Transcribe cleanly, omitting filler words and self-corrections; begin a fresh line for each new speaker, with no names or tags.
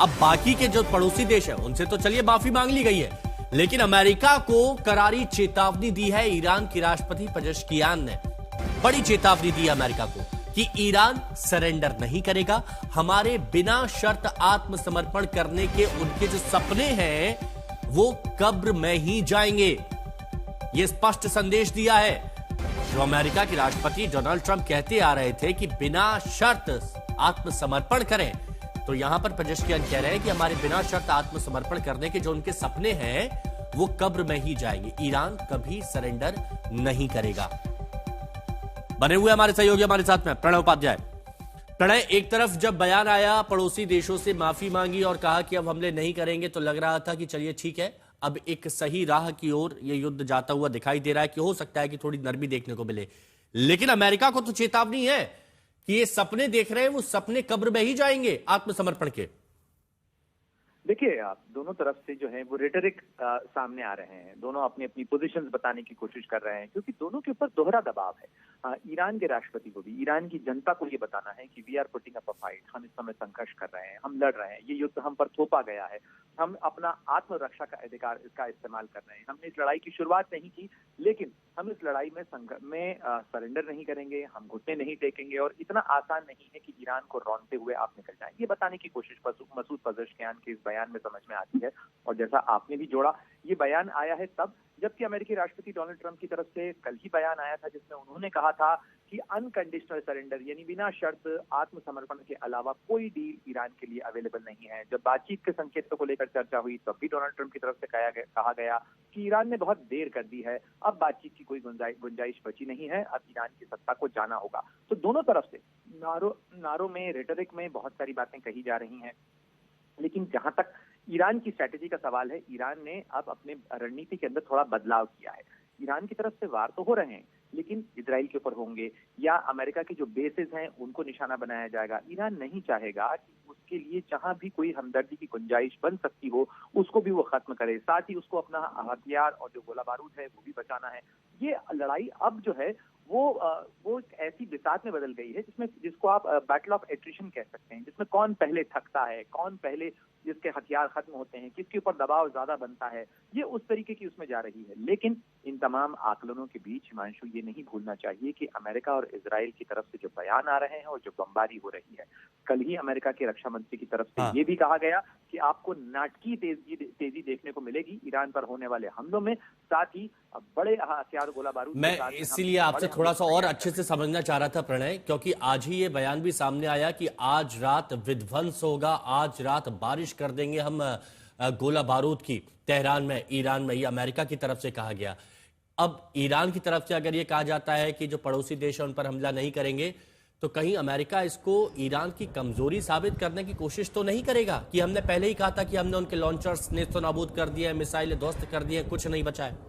अब बाकी के जो पड़ोसी देश है उनसे तो चलिए माफी मांग ली गई है, लेकिन अमेरिका को करारी चेतावनी दी है ईरान के राष्ट्रपति पेजेश्कियान ने। बड़ी चेतावनी दी है अमेरिका को कि ईरान सरेंडर नहीं करेगा, हमारे बिना शर्त आत्मसमर्पण करने के उनके जो सपने हैं वो कब्र में ही जाएंगे। यह स्पष्ट संदेश दिया है। जो अमेरिका के राष्ट्रपति डोनाल्ड ट्रंप कहते आ रहे थे कि बिना शर्त आत्मसमर्पण करें, तो यहां पर पेजेश्कियान कह रहे हैं कि हमारे बिना शर्त आत्मसमर्पण करने के जो उनके सपने हैं वो कब्र में ही जाएंगे। ईरान कभी सरेंडर नहीं करेगा। बने हुए हमारे सहयोगी हमारे साथ में प्रणय उपाध्याय। प्रणय, एक तरफ जब बयान आया पड़ोसी देशों से माफी मांगी और कहा कि अब हमले नहीं करेंगे, तो लग रहा था कि चलिए ठीक है, अब एक सही राह की ओर यह युद्ध जाता हुआ दिखाई दे रहा है कि हो सकता है कि थोड़ी नरमी देखने को मिले। लेकिन अमेरिका को तो चेतावनी है कि ये सपने देख रहे हैं, वो सपने कब्र में ही जाएंगे आत्मसमर्पण के।
देखिए, आप दोनों तरफ से जो है वो रेटरिक सामने आ रहे हैं। दोनों अपनी अपनी पोजीशंस बताने की कोशिश कर रहे हैं, क्योंकि दोनों के ऊपर दोहरा दबाव है। ईरान के राष्ट्रपति को भी ईरान की जनता को ये बताना है कि we are putting up a fight, हम इस समय संघर्ष कर रहे हैं, हम लड़ रहे हैं, ये युद्ध हम पर थोपा गया है, हम अपना आत्मरक्षा का अधिकार इसका इस्तेमाल कर रहे हैं। हमने इस लड़ाई की शुरुआत नहीं की, लेकिन हम इस लड़ाई में सरेंडर नहीं करेंगे, हम घुटने नहीं टेकेंगे, और इतना आसान नहीं है कि ईरान को रौंदते हुए आप निकल जाएं। ये बताने की कोशिश मसूद पेजेश्कियान के इस बयान में समझ में आती है। और जैसा आपने भी जोड़ा, ये बयान आया है तब जबकि अमेरिकी राष्ट्रपति डोनाल्ड ट्रंप की तरफ से कल ही बयान आया था, जिसमें उन्होंने कहा था कि अनकंडीशनल सरेंडर यानी बिना शर्त आत्मसमर्पण के अलावा कोई डील ईरान के लिए अवेलेबल नहीं है। जब बातचीत के संकेतों को लेकर चर्चा हुई तब भी डोनाल्ड ट्रंप की तरफ से कहा गया कि ईरान ने बहुत देर कर दी है, अब बातचीत की कोई गुंजाइश बची नहीं है, अब ईरान की सत्ता को जाना होगा। तो दोनों तरफ से नारों में, रेटरिक में बहुत सारी बातें कही जा रही हैं, लेकिन जहां तक ईरान की स्ट्रैटेजी का सवाल है, ईरान ने अब अपने रणनीति के अंदर थोड़ा बदलाव किया है। ईरान की तरफ से वार तो हो रहे हैं, लेकिन इजराइल के ऊपर होंगे या अमेरिका के जो बेसेस हैं उनको निशाना बनाया जाएगा। ईरान नहीं चाहेगा कि उसके लिए जहां भी कोई हमदर्दी की गुंजाइश बन सकती हो उसको भी वो खत्म करे, साथ ही उसको अपना हथियार और जो गोला बारूद है वो भी बचाना है। ये लड़ाई अब जो है वो एक ऐसी बिसात में बदल गई है जिसको आप बैटल ऑफ एट्रिशन कह सकते हैं, जिसमें कौन पहले थकता है, कौन पहले जिसके हथियार खत्म होते हैं, किसके ऊपर दबाव ज्यादा बनता है, ये उस तरीके की उसमें जा रही है। लेकिन इन तमाम आकलनों के बीच हिमांशु ये नहीं भूलना चाहिए कि अमेरिका और इजराइल की तरफ से जो बयान आ रहे हैं और जो बमबारी हो रही है, कल ही अमेरिका के रक्षा मंत्री की तरफ से ये भी कहा गया कि आपको नाटकीय तेजी देखने को मिलेगी ईरान पर होने वाले हमलों में, साथ ही बड़े हथियार गोला बारूद।
मैं इसीलिए आपसे थोड़ा सा और अच्छे से समझना चाह रहा था प्रणय, क्योंकि आज ही ये बयान भी सामने आया कि आज रात विध्वंस होगा, आज रात बारिश कर देंगे हम गोला बारूद की तेहरान में, ईरान में। ये अमेरिका की तरफ से कहा गया। अब ईरान की तरफ से अगर ये कहा जाता है कि जो पड़ोसी देश है उन पर हमला नहीं करेंगे, तो कहीं अमेरिका इसको ईरान की कमजोरी साबित करने की कोशिश तो नहीं करेगा कि हमने पहले ही कहा था कि हमने उनके लॉन्चर्स नेस्तनाबूद कर दिए, मिसाइलें ध्वस्त कर दिए, कुछ नहीं बचा है।